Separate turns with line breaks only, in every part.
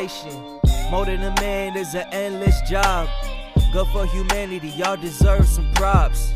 dedication. More than a man is an endless job. Good for humanity, y'all deserve some props.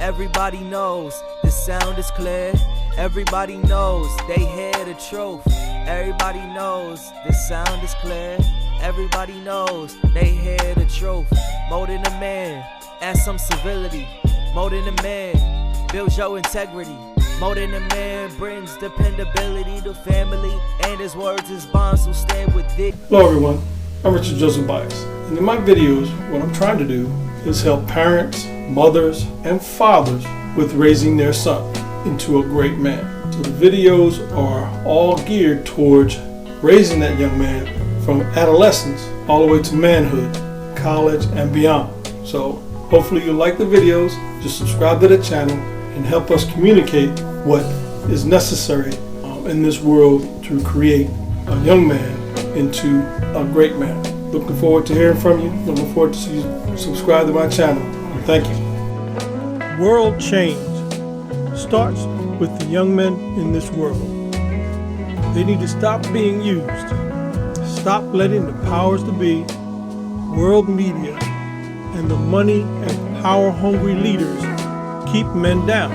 Everybody knows the sound is clear. Everybody knows they hear the truth. Everybody knows the sound is clear. Everybody knows they hear the truth. More than a man, add some civility. More than a man, builds your integrity. More than a man, brings dependability to family. And his words is bonds, so stand with thee.
Hello everyone, I'm Richard Joseph Bias. And in my videos, what I'm trying to do is help parents, mothers, and fathers with raising their son into a great man. So the videos are all geared towards raising that young man from adolescence all the way to manhood, college, and beyond. So hopefully you'll like the videos, just subscribe to the channel, and help us communicate what is necessary in this world to create a young man into a great man. Looking forward to hearing from you. Looking forward to see you subscribe to my channel. Thank you. World change starts with the young men in this world. They need to stop being used. Stop letting the powers to be, world media, and the money and power-hungry leaders keep men down.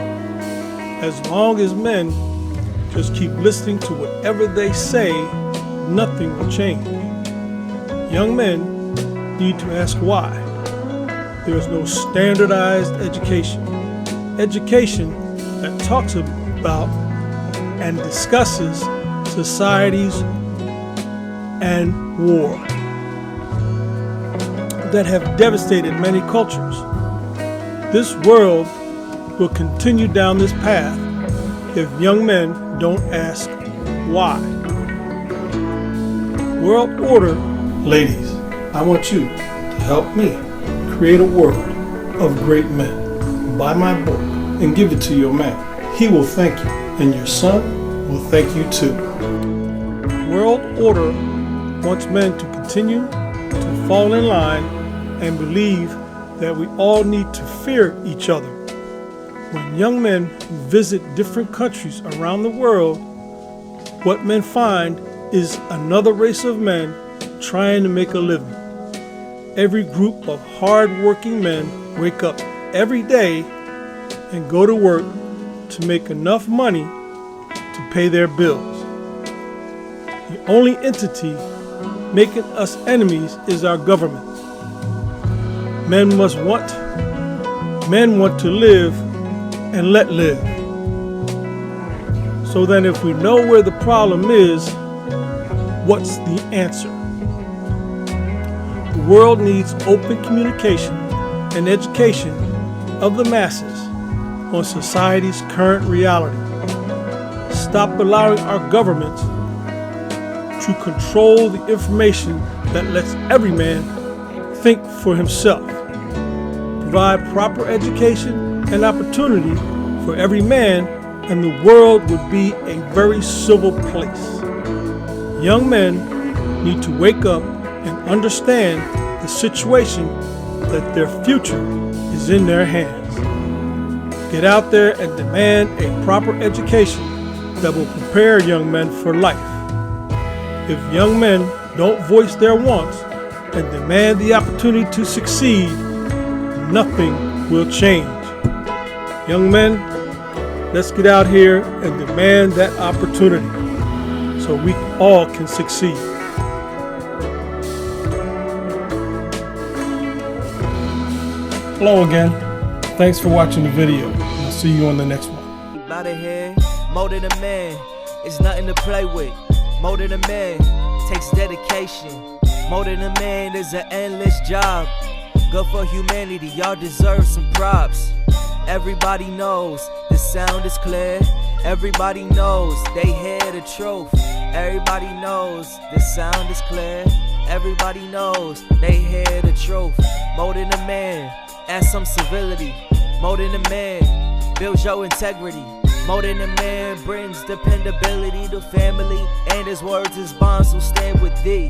As long as men just keep listening to whatever they say, nothing will change. Young men need to ask why. There is no standardized education. Education that talks about and discusses societies and war that have devastated many cultures. This world will continue down this path if young men don't ask why. World order. Ladies, I want you to help me create a world of great men. Buy my book and give it to your man. He will thank you, and your son will thank you too. World order wants men to continue to fall in line and believe that we all need to fear each other. When young men visit different countries around the world, what men find is another race of men trying to make a living. Every group of hard-working men wake up every day and go to work to make enough money to pay their bills. The only entity making us enemies is our government. Men want to live and let live. So then if we know where the problem is, what's the answer? The world needs open communication and education of the masses on society's current reality. Stop allowing our governments to control the information that lets every man think for himself. Provide proper education and opportunity for every man, and the world would be a very civil place. Young men need to wake up and understand the situation that their future is in their hands. Get out there and demand a proper education that will prepare young men for life. If young men don't voice their wants and demand the opportunity to succeed, nothing will change. Young men, let's get out here and demand that opportunity so we all can succeed. Hello again. Thanks for watching the video. I'll see you on the next one.
Out of here, more than a man, it's nothing to play with. More than a man, takes dedication. More than a man is an endless job. Good for humanity, y'all deserve some props. Everybody knows the sound is clear. Everybody knows they hear the truth. Everybody knows the sound is clear. Everybody knows they hear the truth. More than a man, add some civility. More than a man, builds your integrity. More than a man, brings dependability to family. And his words is bonds, so stand with thee.